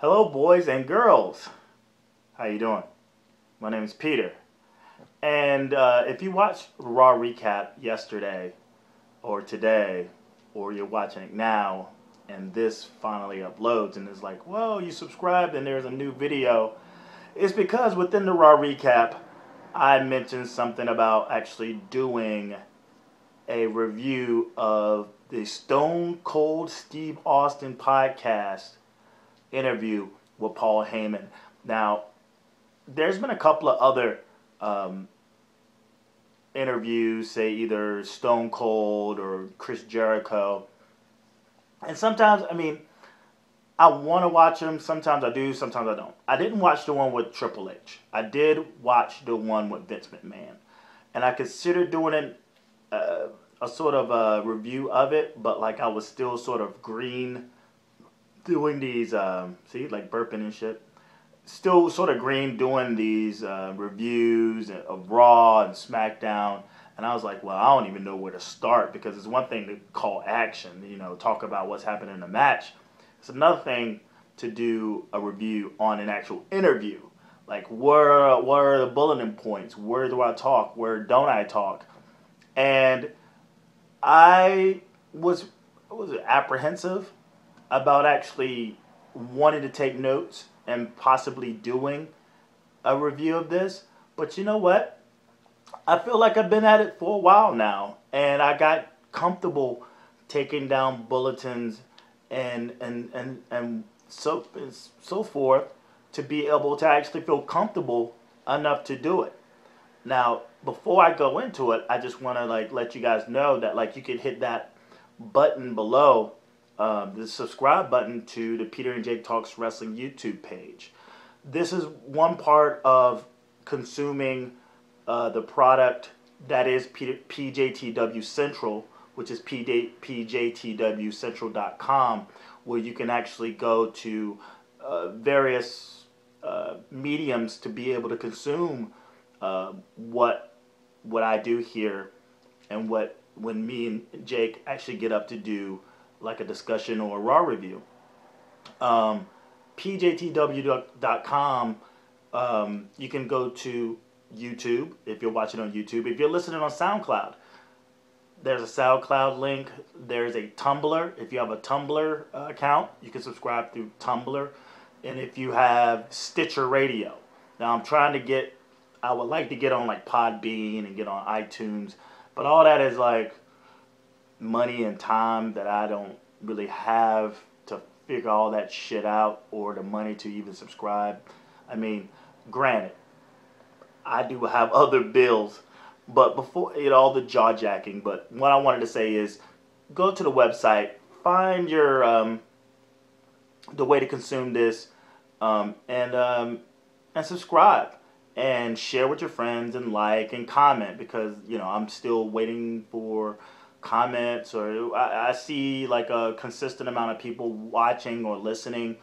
Hello, boys and girls. How you doing? My name is Peter. And if you watched Raw Recap yesterday or today, or you're watching it now, and this finally uploads and it's like, whoa, you subscribed and there's a new video, it's because within the Raw Recap, I mentioned something about actually doing a review of the Stone Cold Steve Austin podcast interview with Paul Heyman. Now, there's been a couple of other interviews, say either Stone Cold or Chris Jericho. And sometimes, I want to watch them. Sometimes I do, sometimes I don't. I didn't watch the one with Triple H. I did watch the one with Vince McMahon. And I considered doing a sort of a review of it, but like I was still sort of green doing these, like burping and shit. Still sort of green doing these reviews of Raw and SmackDown. And I was like, well, I don't even know where to start because it's one thing to call action, talk about what's happening in the match. It's another thing to do a review on an actual interview. Like, where are the bulletin points? Where do I talk? Where don't I talk? And I was apprehensive about actually wanting to take notes and possibly doing a review of this. But you know what? I feel like I've been at it for a while now, and I got comfortable taking down bulletins and so forth to be able to actually feel comfortable enough to do it. Now, before I go into it, I just want to let you guys know that you can hit that button below, the subscribe button to the Peter and Jake Talks Wrestling YouTube page. This is one part of consuming the product that is PJTW Central, which is pjtwcentral.com, where you can actually go to various mediums to be able to consume what I do here, and when me and Jake actually get up to do like a discussion or a Raw review. PJTW.com, you can go to YouTube if you're watching on YouTube. If you're listening on SoundCloud, there's a SoundCloud link. There's a Tumblr. If you have a Tumblr account, you can subscribe through Tumblr. And if you have Stitcher Radio. Now I would like to get on Podbean and get on iTunes, but all that is money and time that I don't really have to figure all that shit out, or the money to even subscribe. Granted, I do have other bills, but before all the jaw jacking. But what I wanted to say is, go to the website, find your the way to consume this, and subscribe. And share with your friends and like and comment, because I'm still waiting for comments, or I see a consistent amount of people watching or listening.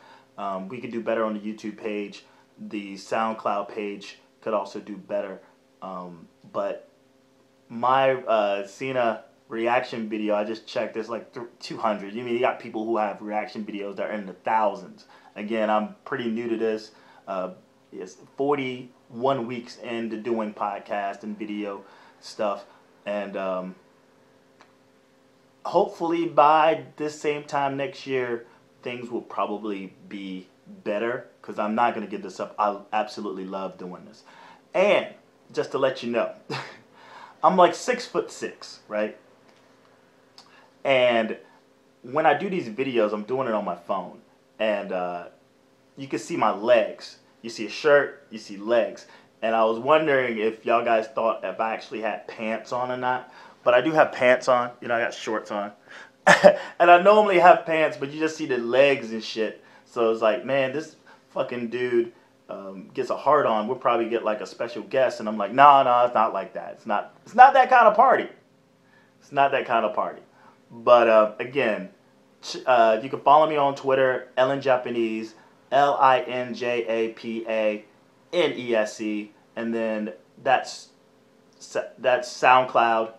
We could do better on the YouTube page. The SoundCloud page could also do better. But my Cena reaction video, I just checked, there's 200. You got people who have reaction videos that are in the thousands. Again, I'm pretty new to this. It's 41 weeks into doing podcast and video stuff, and hopefully by this same time next year, things will probably be better, because I'm not going to give this up. I absolutely love doing this. And just to let you know, I'm 6'6", right? And when I do these videos, I'm doing it on my phone, and you can see my legs. You see a shirt, you see legs. And I was wondering if y'all guys thought if I actually had pants on or not. But I do have pants on. I got shorts on. And I normally have pants, but you just see the legs and shit. So it's man, this fucking dude gets a hard on. We'll probably get a special guest. And I'm like, no, it's not like that. It's not that kind of party. It's not that kind of party. But again, you can follow me on Twitter, Ellen Japanese, LINJAPANESE, and then that's SoundCloud,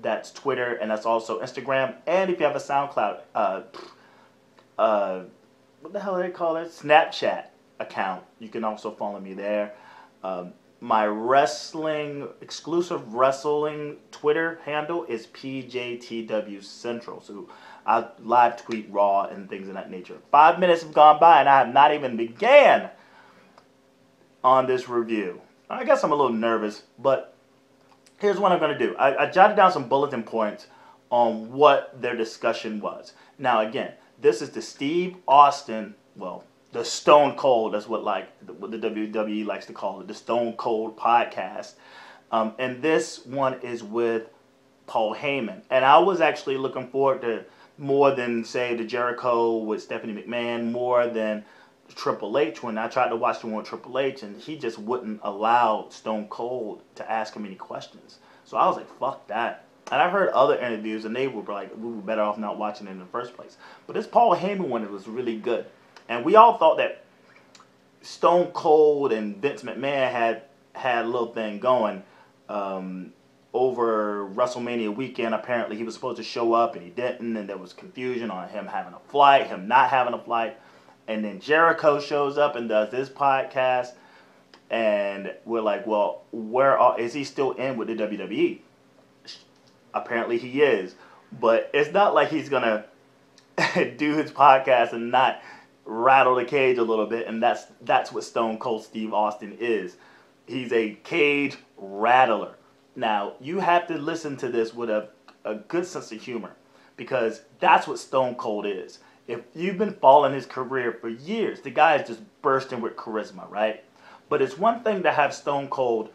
that's Twitter, and that's also Instagram. And if you have a SoundCloud what the hell do they call it? Snapchat account. You can also follow me there. My exclusive wrestling Twitter handle is PJTW Central. So I live tweet Raw and things of that nature. 5 minutes have gone by and I have not even began on this review. I guess I'm a little nervous, but here's what I'm going to do. I jotted down some bulletin points on what their discussion was. Now, again, this is the Steve Austin, well, the Stone Cold, that's what the WWE likes to call it, the Stone Cold podcast. And this one is with Paul Heyman. And I was actually looking forward to more than, say, the Jericho with Stephanie McMahon, more than Triple H, when I tried to watch the one with Triple H, and he just wouldn't allow Stone Cold to ask him any questions. So I was like, fuck that. And I've heard other interviews, and they were like, we were better off not watching it in the first place. But this Paul Heyman one, it was really good. And we all thought that Stone Cold and Vince McMahon had a little thing going over WrestleMania weekend. Apparently, he was supposed to show up, and he didn't, and there was confusion on him having a flight, him not having a flight. And then Jericho shows up and does this podcast, and we're like, well, is he still in with the WWE? Apparently he is, but it's not like he's gonna do his podcast and not rattle the cage a little bit, and that's what Stone Cold Steve Austin is. He's a cage rattler. Now, you have to listen to this with a good sense of humor, because that's what Stone Cold is. If you've been following his career for years, the guy is just bursting with charisma, right? But it's one thing to have Stone Cold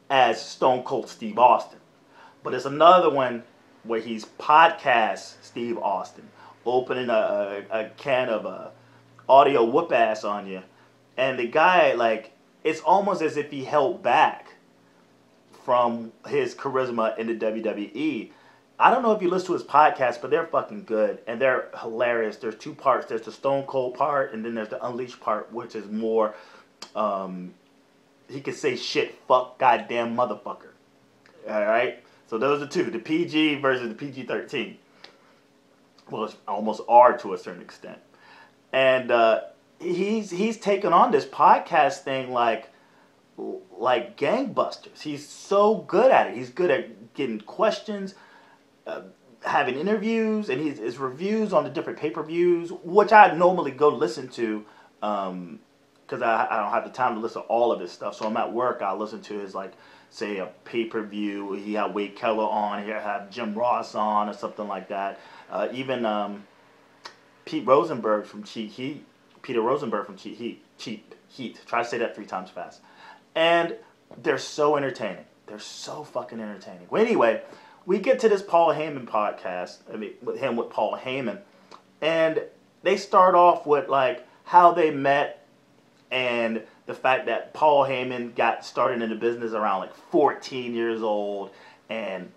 as Stone Cold Steve Austin. But it's another one where he's podcast Steve Austin, opening a can of audio whoop ass on you. And the guy, like, it's almost as if he held back from his charisma in the WWE. I don't know if you listen to his podcast, but they're fucking good, and they're hilarious. There's two parts. There's the Stone Cold part, and then there's the Unleashed part, which is more, he could say shit, fuck, goddamn motherfucker. All right? So those are two, the PG versus the PG-13. Well, it's almost R to a certain extent. And he's taken on this podcast thing like gangbusters. He's so good at it. He's good at getting questions, having interviews, and his reviews on the different pay-per-views, which I normally go listen to because I don't have the time to listen to all of his stuff. So I'm at work, I listen to his, like, say, a pay-per-view. He had Wade Keller on, he had Jim Ross on, or something like that. Even Peter Rosenberg from Cheap Heat. Try to say that 3 times fast. And they're so entertaining. They're so fucking entertaining. Well, anyway, we get to this Paul Heyman podcast, with Paul Heyman, and they start off with, like, how they met, and the fact that Paul Heyman got started in the business around, like, 14 years old, and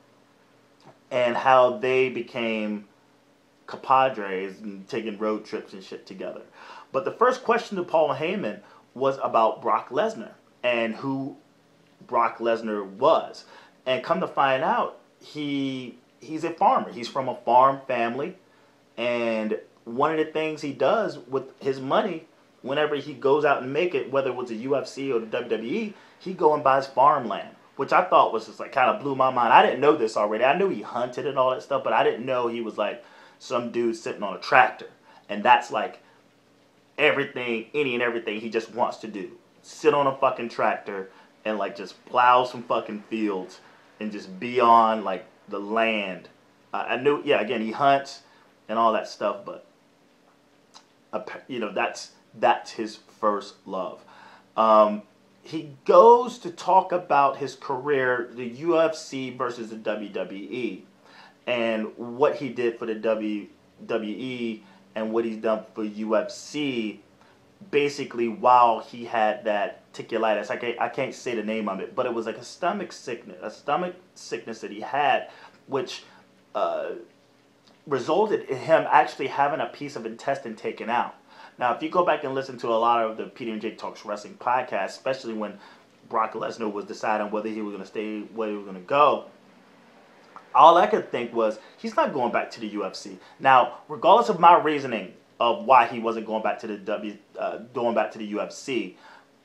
how they became compadres and taking road trips and shit together. But the first question to Paul Heyman was about Brock Lesnar and who Brock Lesnar was. And come to find out, he's a farmer. He's from a farm family, and one of the things he does with his money, whenever he goes out and make it, whether it was the UFC or the WWE, he go and buys farmland, which I thought was just like kind of blew my mind. I didn't know this already. I knew he hunted and all that stuff, but I didn't know he was like some dude sitting on a tractor, and that's like everything, any and everything he just wants to do. Sit on a fucking tractor and like just plow some fucking fields and just be on like the land. I knew, yeah, again, he hunts and all that stuff, but you know, that's his first love. He goes to talk about his career, the UFC versus the WWE, and what he did for the WWE and what he's done for UFC, basically while he had that ticculitis. I can't say the name of it, but it was like a stomach sickness that he had, which resulted in him actually having a piece of intestine taken out. Now, if you go back and listen to a lot of the Peter and Jake Talks Wrestling podcast, especially when Brock Lesnar was deciding whether he was going to stay, where he was going to go, all I could think was, he's not going back to the UFC. Now, regardless of my reasoning of why he wasn't going back to the UFC.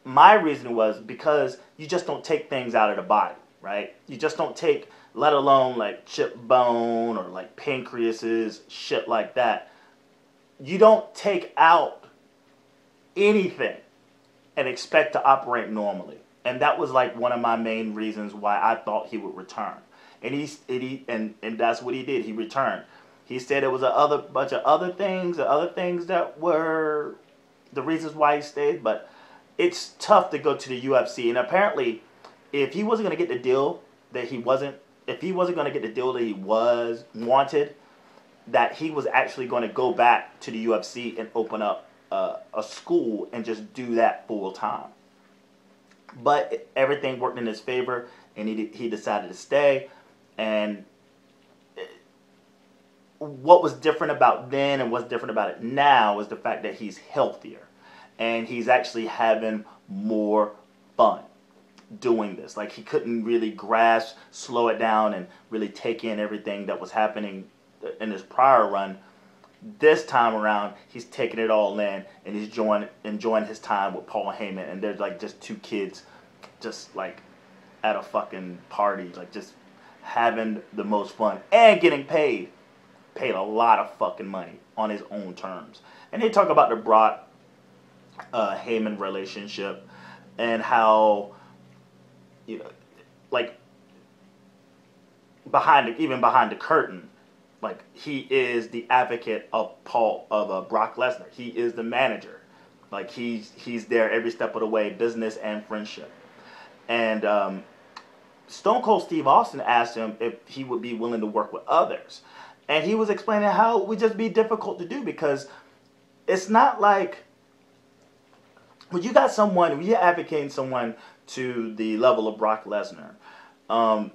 My reason was because you just don't take things out of the body, right? You just don't take, let alone like chip bone or like pancreases, shit like that. You don't take out anything and expect to operate normally. And that was like one of my main reasons why I thought he would return. And that's what he did. He returned. He said it was a bunch of other things that were the reasons why he stayed, but it's tough to go to the UFC. And apparently, if he wasn't going to get the deal that he wasn't, if he wasn't going to get the deal that he was wanted, that he was actually going to go back to the UFC and open up a school and just do that full time. But everything worked in his favor, and he decided to stay. And what was different about then and what's different about it now is the fact that he's healthier. And he's actually having more fun doing this. Like, he couldn't really grasp, slow it down, and really take in everything that was happening in his prior run. This time around, he's taking it all in, and he's enjoying his time with Paul Heyman. And there's like just two kids just like at a fucking party, like just having the most fun and getting paid a lot of fucking money on his own terms. And they talk about the Brock Heyman relationship and how, you know, like behind the curtain, like he is the advocate of Brock Lesnar. He is the manager. Like he's there every step of the way, business and friendship. And Stone Cold Steve Austin asked him if he would be willing to work with others. And he was explaining how it would just be difficult to do, because it's not like when you're advocating someone to the level of Brock Lesnar,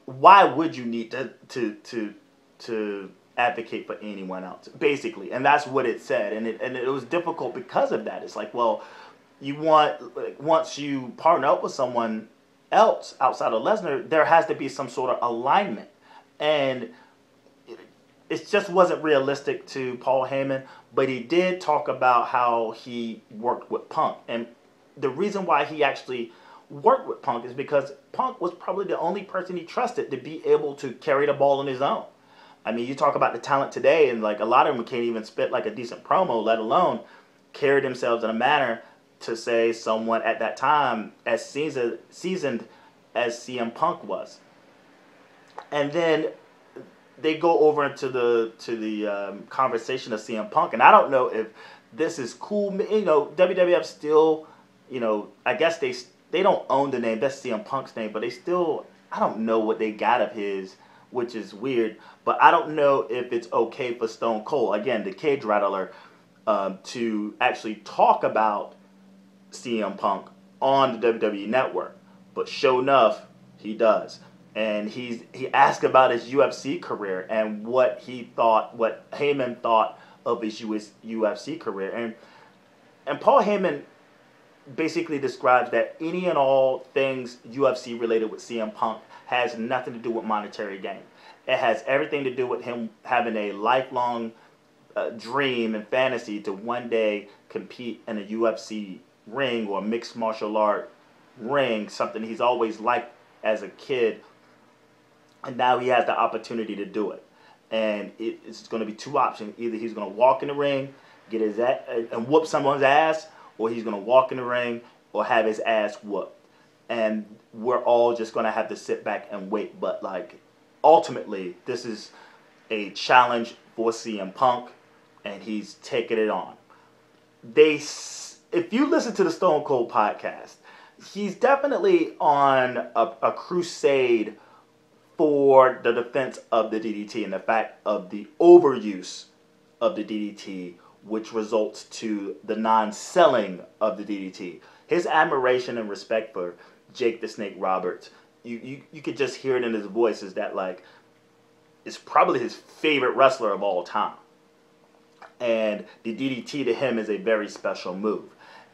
why would you need to advocate for anyone else, basically? And that's what it said. And it was difficult because of that. It's like, well, once you partner up with someone else outside of Lesnar, there has to be some sort of alignment. And it just wasn't realistic to Paul Heyman, but he did talk about how he worked with Punk. And the reason why he actually worked with Punk is because Punk was probably the only person he trusted to be able to carry the ball on his own. I mean, you talk about the talent today, and like a lot of them can't even spit like a decent promo, let alone carry themselves in a manner to say someone at that time as seasoned as CM Punk was. And then they go over into the conversation of CM Punk, and I don't know if this is cool. You know, WWF still, you know, I guess they don't own the name. That's CM Punk's name, but they still, I don't know what they got of his, which is weird. But I don't know if it's okay for Stone Cold, again, the cage rattler, to actually talk about CM Punk on the WWE Network. But sure enough, he does. And he asked about his UFC career and what Heyman thought of his UFC career. And Paul Heyman basically describes that any and all things UFC related with CM Punk has nothing to do with monetary gain. It has everything to do with him having a lifelong dream and fantasy to one day compete in a UFC ring or a mixed martial art ring, something he's always liked as a kid. And now he has the opportunity to do it. And it's going to be two options. Either he's going to walk in the ring, get his ass, and whoop someone's ass, or he's going to walk in the ring or have his ass whooped. And we're all just going to have to sit back and wait. But like, ultimately, this is a challenge for CM Punk, and he's taking it on. If you listen to the Stone Cold podcast, he's definitely on a crusade for the defense of the DDT and the fact of the overuse of the DDT, which results to the non-selling of the DDT. His admiration and respect for Jake the Snake Roberts, you could just hear it in his voice, is that like, it's probably his favorite wrestler of all time. And the DDT to him is a very special move.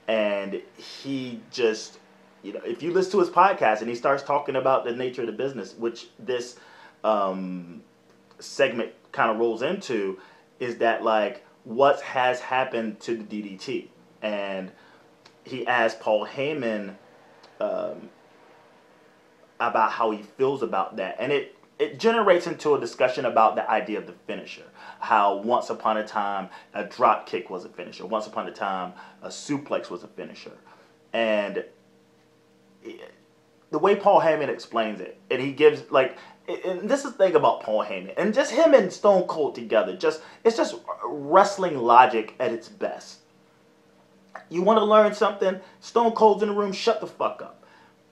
And he just, you know, if you listen to his podcast and he starts talking about the nature of the business, which this segment kind of rolls into, is that like, what has happened to the DDT. And he asked Paul Heyman about how he feels about that. And it generates into a discussion about the idea of the finisher. How once upon a time a drop kick was a finisher. Once upon a time a suplex was a finisher. And the way Paul Heyman explains it, and he gives like, and this is the thing about Paul Heyman, and just him and Stone Cold together, it's just wrestling logic at its best. You want to learn something? Stone Cold's in the room, shut the fuck up.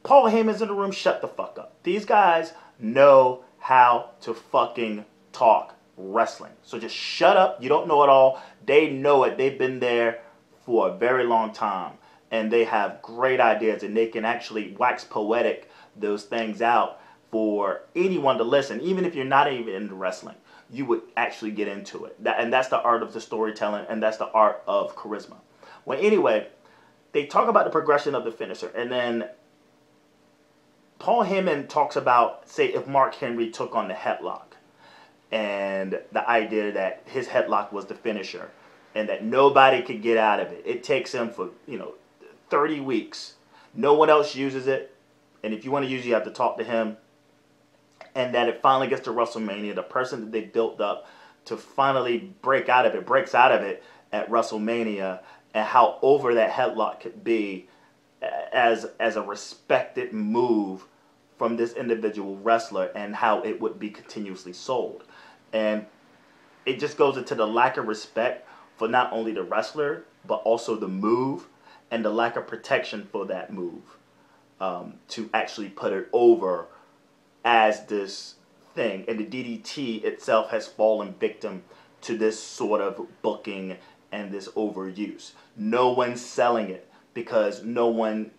Paul Heyman's in the room, shut the fuck up. These guys know how to fucking talk wrestling. So just shut up. You don't know it all. They know it. They've been there for a very long time. And they have great ideas, and they can actually wax poetic those things out for anyone to listen. Even if you're not even into wrestling, you would actually get into it. And that's the art of the storytelling, and that's the art of charisma. Well, anyway, they talk about the progression of the finisher, and then Paul Heyman talks about, say, if Mark Henry took on the headlock, and the idea that his headlock was the finisher, and that nobody could get out of it. It takes him for, 30 weeks. No one else uses it, and if you want to use it, you have to talk to him. And that it finally gets to WrestleMania, the person that they built up to finally breaks out of it at WrestleMania, and how over that headlock could be as a respected move from this individual wrestler, and how it would be continuously sold. And it just goes into the lack of respect for not only the wrestler, but also the move, and the lack of protection for that move, to actually put it over as this thing. And the DDT itself has fallen victim to this sort of booking and this overuse. No one's selling it because no one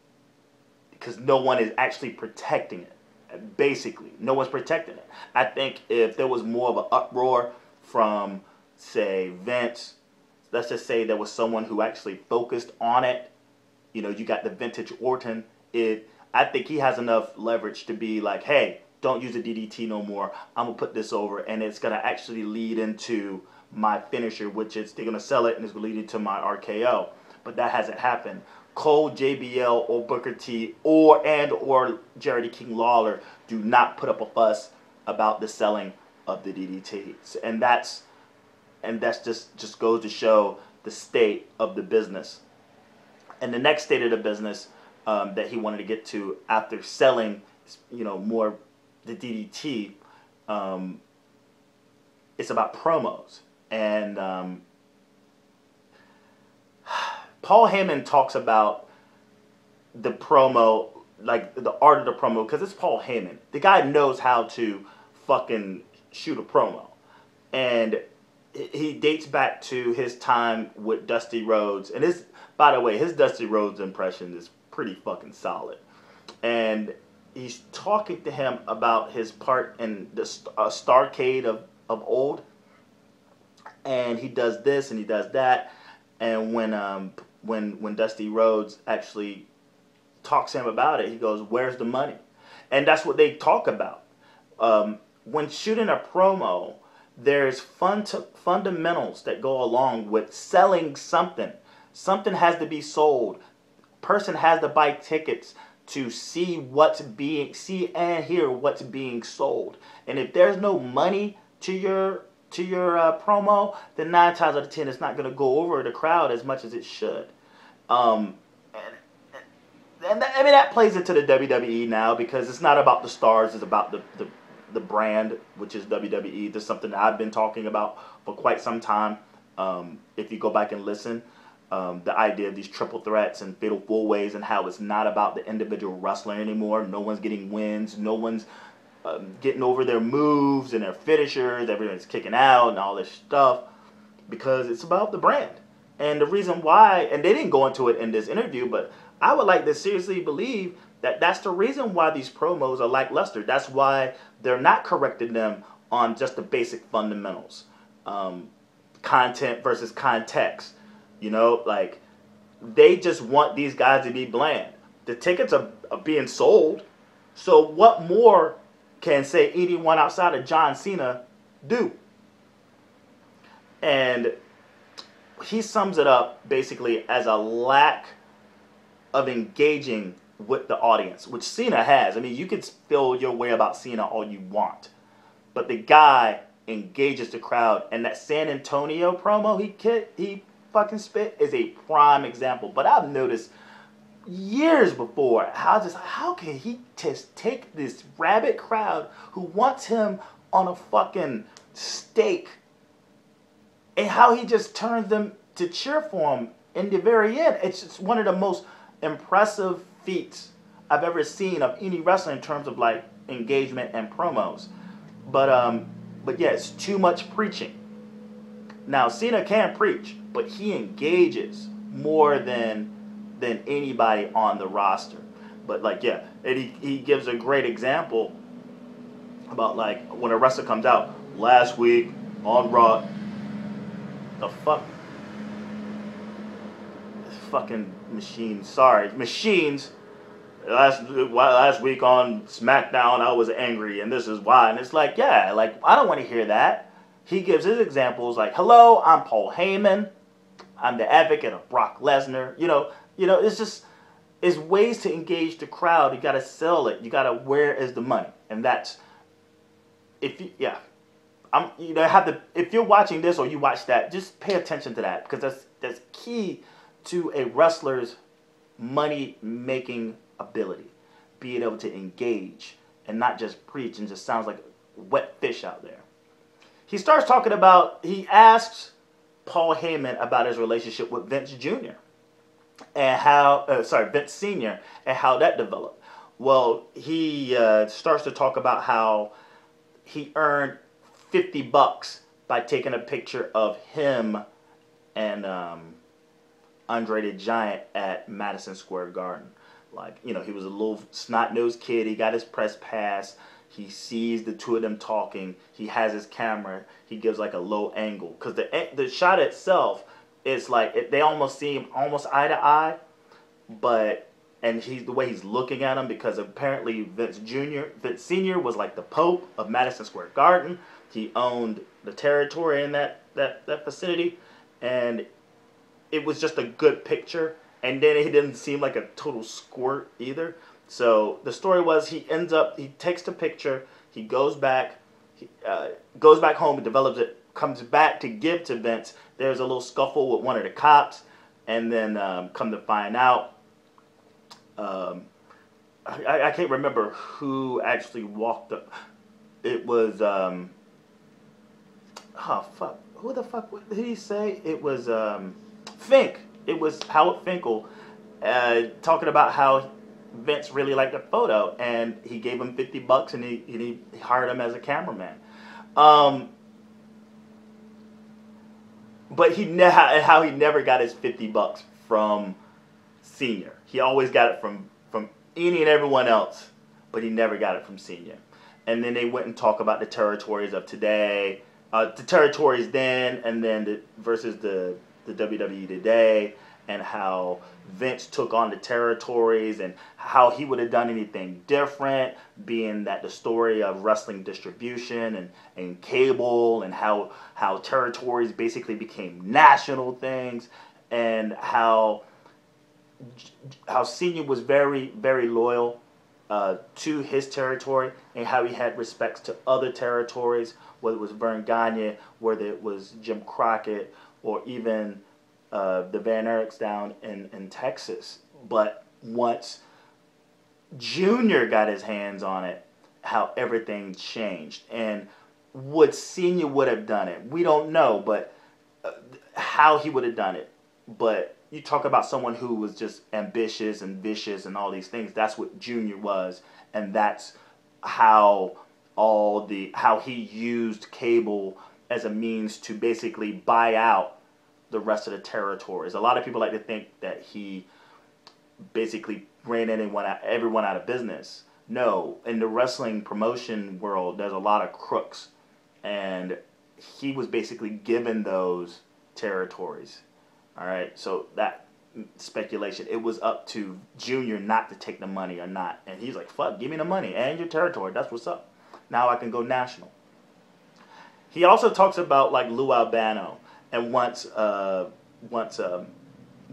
is actually protecting it. Basically, no one's protecting it. I think if there was more of an uproar from, say, Vince, let's just say there was someone who actually focused on it. You got the vintage Orton. I think he has enough leverage to be like, hey, don't use the DDT no more. I'm going to put this over, and it's going to actually lead into my finisher, which is they're going to sell it, and it's going to lead into my RKO. But that hasn't happened. Cole, JBL, or Booker T, or Jerry the King Lawler do not put up a fuss about the selling of the DDT. And that's just goes to show the state of the business. And the next state of the business that he wanted to get to after selling, more the DDT, it's about promos. And Paul Heyman talks about the promo, like the art of the promo, because it's Paul Heyman. The guy knows how to fucking shoot a promo. And he dates back to his time with Dusty Rhodes. And by the way, his Dusty Rhodes impression is pretty fucking solid. And he's talking to him about his part in the Starcade of old. And he does this and he does that. And when Dusty Rhodes actually talks to him about it, he goes, "Where's the money?" And that's what they talk about. When shooting a promo, there's fundamentals that go along with selling something. Something has to be sold. Person has to buy tickets to see and hear what's being sold. And if there's no money to your promo, then 9 times out of 10 it's not going to go over the crowd as much as it should. That plays into the WWE now, because it's not about the stars, it's about the brand, which is WWE. There's something that I've been talking about for quite some time. If you go back and listen, the idea of these triple threats and fatal four ways, and how it's not about the individual wrestler anymore. No one's getting wins. No one's getting over their moves and their finishers. Everyone's kicking out and all this stuff, because it's about the brand. And the reason why, and they didn't go into it in this interview, but I would like to seriously believe that that's the reason why these promos are lackluster. That's why they're not correcting them on just the basic fundamentals. Content versus context. Like, they just want these guys to be bland. The tickets are being sold. So what more can, say, anyone outside of John Cena do? And he sums it up basically as a lack of engaging with the audience, which Cena has. I mean, you can feel your way about Cena all you want, but the guy engages the crowd, and that San Antonio promo he fucking spit is a prime example. But I've noticed years before how can he just take this rabid crowd who wants him on a fucking stake, and how he just turns them to cheer for him in the very end. It's just one of the most impressive feats I've ever seen of any wrestler in terms of like engagement and promos. But yeah, it's too much preaching. Now Cena can preach, but he engages more than anybody on the roster. But like yeah, and he gives a great example about like when a wrestler comes out last week on Raw. The fuck? This fucking machine. Sorry, machines. Last week on SmackDown, I was angry, and this is why. And it's like, yeah, like I don't want to hear that. He gives his examples like, "Hello, I'm Paul Heyman. I'm the advocate of Brock Lesnar." You know, it's ways to engage the crowd. You got to sell it. You got to where is the money, and that's if you if you're watching this or you watch that, just pay attention to that, because that's key to a wrestler's money making ability, being able to engage and not just preach and just sounds like wet fish out there. He asks Paul Heyman about his relationship with Vince Jr. and Vince Sr. and how that developed. Well, he starts to talk about how he earned $50 by taking a picture of him and Andre the Giant at Madison Square Garden. Like, he was a little snot-nosed kid. He got his press pass. He sees the two of them talking. He has his camera. He gives like a low angle, because the shot itself is like they almost seem almost eye to eye, and the way he's looking at him, because apparently Vince Sr. was like the Pope of Madison Square Garden. He owned the territory in that vicinity, and it was just a good picture. And then he didn't seem like a total squirt either. So the story was he takes the picture, he goes back home, and develops it, comes back to give to Vince. There's a little scuffle with one of the cops, and then come to find out, I can't remember who actually walked up. It was who the fuck did he say? It was Fink. It was Howard Finkel talking about how Vince really liked the photo, and he gave him $50, and he hired him as a cameraman. But how he never got his $50 from Senior. He always got it from any and everyone else, but he never got it from Senior. And then they went and talk about the territories of today, the territories then, and then versus the WWE today, and how Vince took on the territories and how he would have done anything different, being that the story of wrestling distribution and cable, and how territories basically became national things, and how Senior was very, very loyal to his territory, and how he had respects to other territories, whether it was Vern Gagne, whether it was Jim Crockett, or even the Van Eriks down in Texas. But once Junior got his hands on it, how everything changed. And what Senior would have done it, we don't know, but how he would have done it. But you talk about someone who was just ambitious and vicious and all these things. That's what Junior was, and that's how he used cable as a means to basically buy out the rest of the territories. A lot of people like to think that he basically ran everyone out of business. No, in the wrestling promotion world, there's a lot of crooks, and he was basically given those territories. All right, so that speculation, it was up to Junior not to take the money or not, and he's like, "Fuck, give me the money and your territory. That's what's up. Now I can go national." He also talks about like Lou Albano, and once once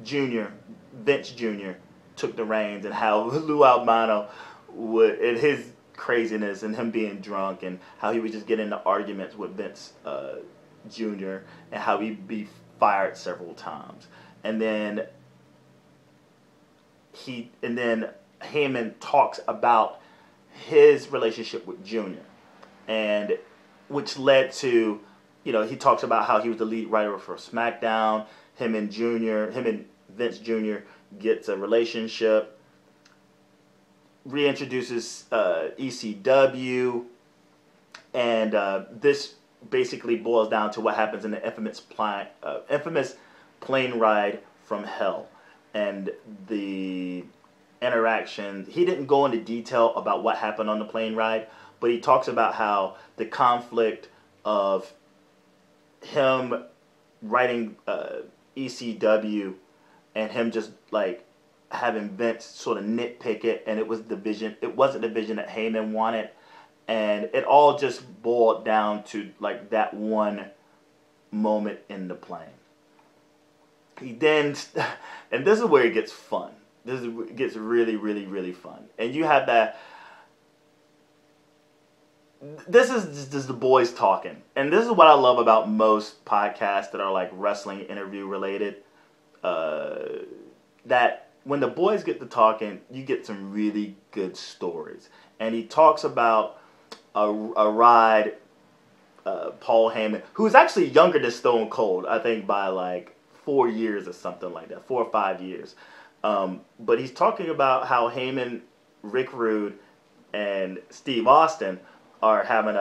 Vince Jr. took the reins, and how Lou Albano would, and his craziness and him being drunk, and how he would just get into arguments with Vince Jr. and how he'd be fired several times. And then Heyman talks about his relationship with Jr. and which led to, he talks about how he was the lead writer for SmackDown. Him and Vince Jr. gets a relationship, reintroduces ECW, and this basically boils down to what happens in the infamous plane ride from hell. And the interaction, he didn't go into detail about what happened on the plane ride, but he talks about how the conflict of him writing ECW and him just like having Vince sort of nitpick it, and it wasn't the vision that Heyman wanted, and it all just boiled down to like that one moment in the plane. He then, and this is where it gets fun. It gets really, really, really fun. And you have that. This is just the boys talking. And this is what I love about most podcasts that are like wrestling interview related. That when the boys get to talking, you get some really good stories. And he talks about a ride, Paul Heyman, who's actually younger than Stone Cold, I think by like 4 years or something like that, 4 or 5 years. But he's talking about how Heyman, Rick Rude, and Steve Austin are having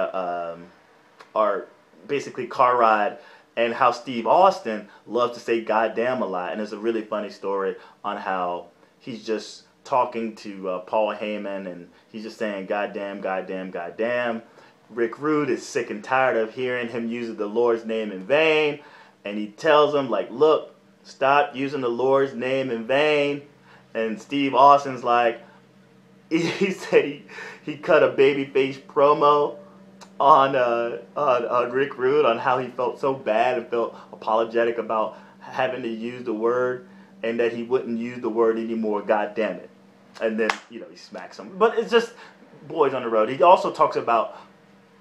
are basically car ride, and how Steve Austin loves to say goddamn a lot. And it's a really funny story on how he's just talking to Paul Heyman, and he's just saying goddamn, goddamn, goddamn. Rick Rude is sick and tired of hearing him using the Lord's name in vain. And he tells him, like, look, stop using the Lord's name in vain. And Steve Austin's like, he said he cut a babyface promo on Rick Rude on how he felt so bad and felt apologetic about having to use the word, and that he wouldn't use the word anymore, God damn it. And then, he smacks him. But it's just boys on the road. He also talks about,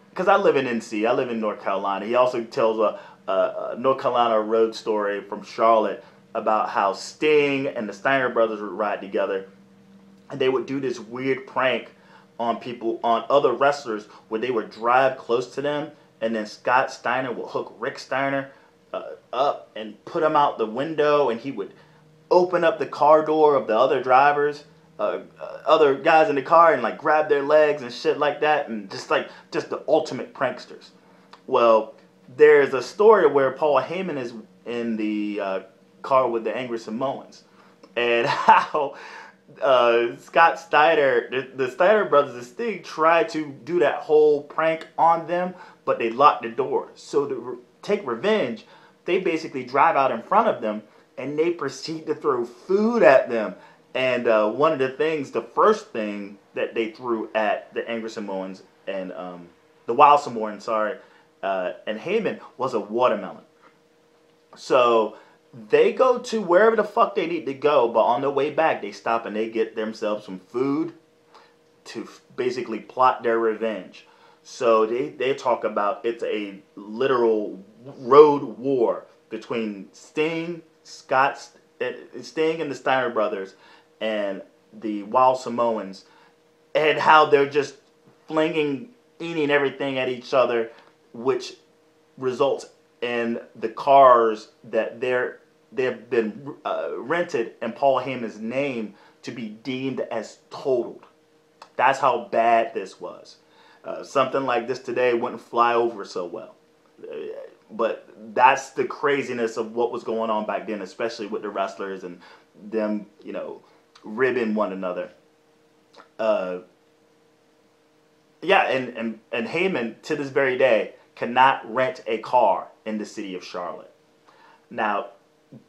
because I live in NC, I live in North Carolina. He also tells a North Carolina road story from Charlotte about how Sting and the Steiner brothers would ride together, and they would do this weird prank on other wrestlers, where they would drive close to them, and then Scott Steiner would hook Rick Steiner up and put him out the window, and he would open up the car door of the other drivers, other guys in the car, and like grab their legs and shit like that, and just the ultimate pranksters. Well, there's a story where Paul Heyman is in the car with the Angry Samoans, and how Scott Steiner, the Steiner brothers, and Sting tried to do that whole prank on them, but they locked the door. So to take revenge, they basically drive out in front of them, and they proceed to throw food at them. And one of the first thing that they threw at the Angry Samoans and the Wild Samoans, and Heyman, was a watermelon. So they go to wherever the fuck they need to go, but on their way back, they stop and they get themselves some food to basically plot their revenge. So they talk about it's a literal road war between Sting and the Steiner brothers and the Wild Samoans, and how they're just eating everything at each other, which results in the cars that they've been rented and Paul Heyman's name to be deemed as totaled. That's how bad this was. Something like this today wouldn't fly over so well. But that's the craziness of what was going on back then, especially with the wrestlers and them, ribbing one another. And Heyman, to this very day, cannot rent a car in the city of Charlotte. Now,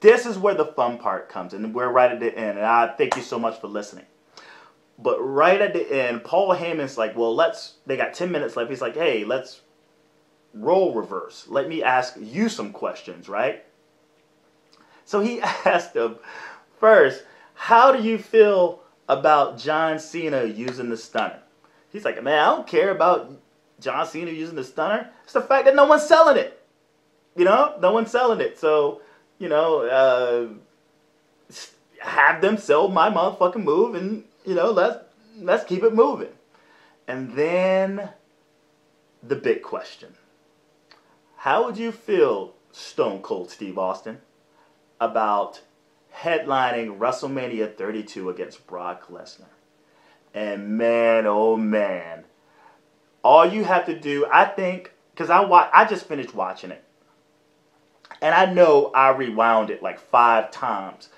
this is where the fun part comes, and we're right at the end, and I thank you so much for listening. But right at the end, Paul Heyman's like, well, they got 10 minutes left. He's like, hey, let's role reverse. Let me ask you some questions, right? So he asked him, first, how do you feel about John Cena using the stunner? He's like, man, I don't care about John Cena using the stunner. It's the fact that no one's selling it. You know, no one's selling it. So, you know, have them sell my motherfucking move, and you know, let's keep it moving. And then the big question: how would you feel, Stone Cold Steve Austin, about headlining WrestleMania 32 against Brock Lesnar? And man, oh man, all you have to do, I think, because I just finished watching it, and I know I rewound it like 5 times.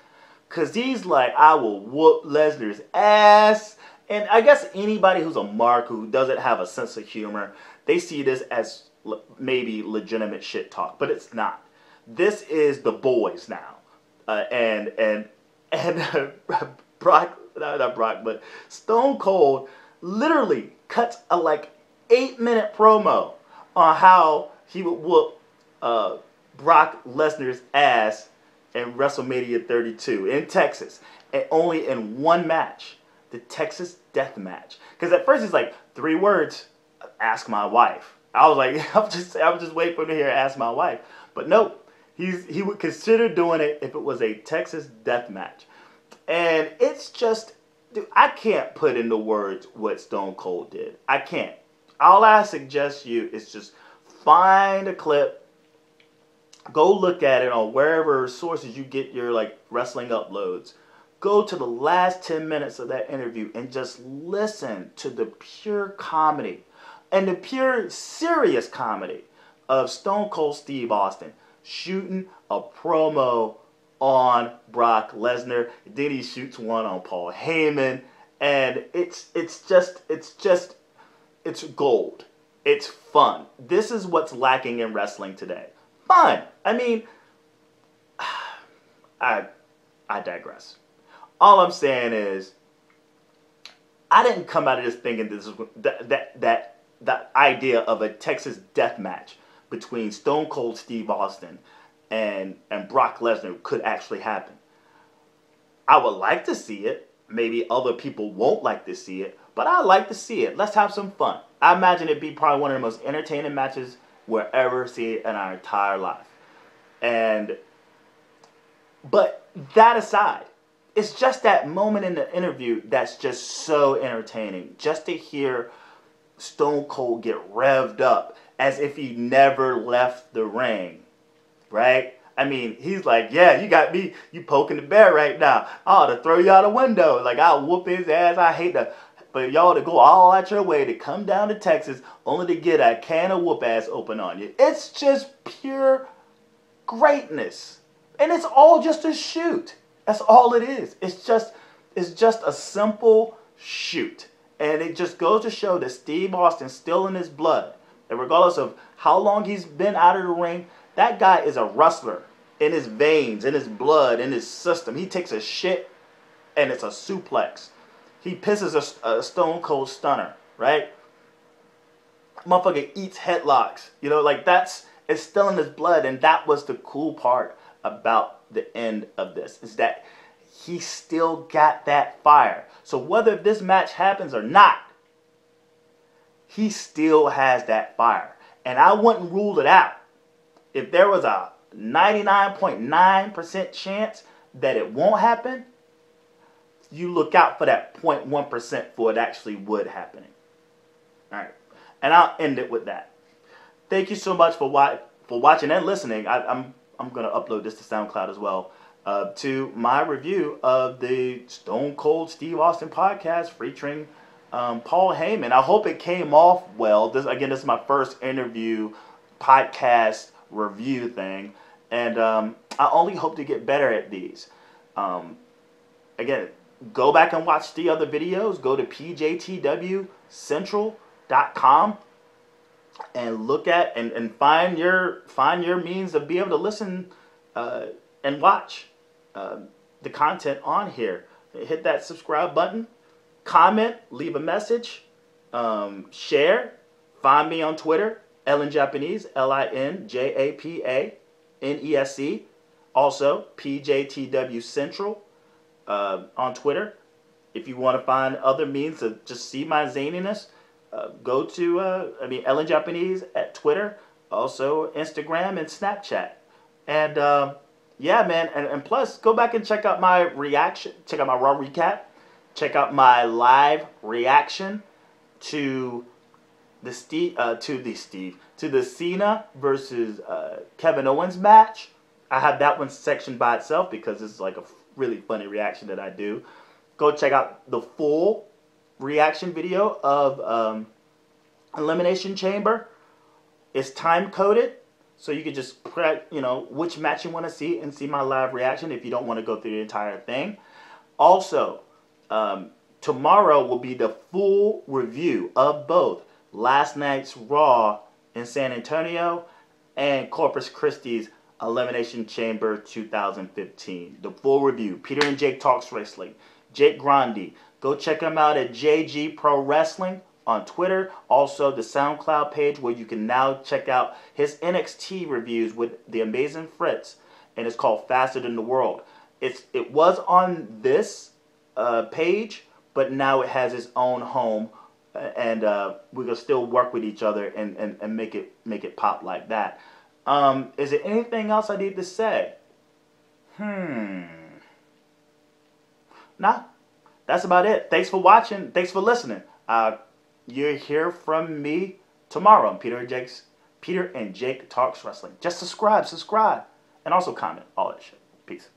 Because he's like, I will whoop Lesnar's ass. And I guess anybody who's a mark, who doesn't have a sense of humor, they see this as maybe legitimate shit talk. But it's not. This is the boys now. And Brock, not Brock, but Stone Cold literally cuts a like 8-minute promo on how he would whoop Brock Lesnar's ass in WrestleMania 32 in Texas, and only in one match, the Texas Death Match. Because at first he's like, 3 words, ask my wife. I was like, I was just waiting for him to hear ask my wife. But nope, he would consider doing it if it was a Texas Death Match. And it's just, dude, I can't put into words what Stone Cold did. I can't. All I suggest you is just find a clip. Go look at it on wherever sources you get your like wrestling uploads. Go to the last 10 minutes of that interview and just listen to the pure comedy and the pure serious comedy of Stone Cold Steve Austin shooting a promo on Brock Lesnar. Then he shoots one on Paul Heyman, and it's gold. It's fun. This is what's lacking in wrestling today. Fun. I mean, I digress. All I'm saying is, I didn't come out of this thinking this is that idea of a Texas death match between Stone Cold Steve Austin and Brock Lesnar could actually happen. I would like to see it. Maybe other people won't like to see it, but I like to see it. Let's have some fun. I imagine it'd be probably one of the most entertaining matches we'll ever see in our entire life. But that aside, it's just that moment in the interview that's just so entertaining. Just to hear Stone Cold get revved up as if he never left the ring, right? I mean, he's like, yeah, you got me, you poking the bear right now. I ought to throw you out a window. Like, I'll whoop his ass. I hate to, for y'all to go all out your way to come down to Texas only to get a can of whoop ass open on you. It's just pure greatness. And it's all just a shoot. That's all it is. It's just a simple shoot. And it just goes to show that Steve Austin's still in his blood. And regardless of how long he's been out of the ring, that guy is a wrestler in his veins, in his blood, in his system. He takes a shit and it's a suplex. He pisses a Stone Cold Stunner, right? Motherfucker eats headlocks. You know, like it's still in his blood. And that was the cool part about the end of this, is that he still got that fire. So whether this match happens or not, he still has that fire. And I wouldn't rule it out. If there was a 99.9% chance that it won't happen, you look out for that 0.1% for it actually would happening. All right. And I'll end it with that. Thank you so much for watching and listening. I'm going to upload this to SoundCloud as well, to my review of the Stone Cold Steve Austin podcast featuring Paul Heyman. I hope it came off well. This is my first interview podcast review thing, and I only hope to get better at these. Again, go back and watch the other videos. Go to pjtwcentral.com and look at and find your means of being able to listen and watch the content on here. Hit that subscribe button, comment, leave a message, share. Find me on Twitter, Ellen Japanese, LINJAPANESE. Also, PJTW Central on Twitter. If you want to find other means to just see my zaniness, go to Ellen Japanese at Twitter, also Instagram and Snapchat, and yeah, man, and plus go back and check out my reaction, check out my Raw recap, check out my live reaction to the Cena versus Kevin Owens match. I have that one sectioned by itself because it's like a really funny reaction that I do. Go check out the full reaction video of Elimination Chamber. It's time coded, so you can just press, which match you want to see and see my live reaction if you don't want to go through the entire thing. Also, tomorrow will be the full review of both last night's Raw in San Antonio and Corpus Christi's Elimination Chamber 2015. The full review. Peter and Jake Talks Wrestling. Jake Grandi. Go check him out at JG Pro Wrestling on Twitter. Also, the SoundCloud page where you can now check out his NXT reviews with the amazing Fritz. And it's called Faster Than the World. It was on this page, but now it has its own home. And we're going to still work with each other and make it pop like that. Is there anything else I need to say? Nah, that's about it. Thanks for watching. Thanks for listening. You'll hear from me tomorrow on Peter and Jake Talks Wrestling. Just subscribe, and also comment, all that shit. Peace.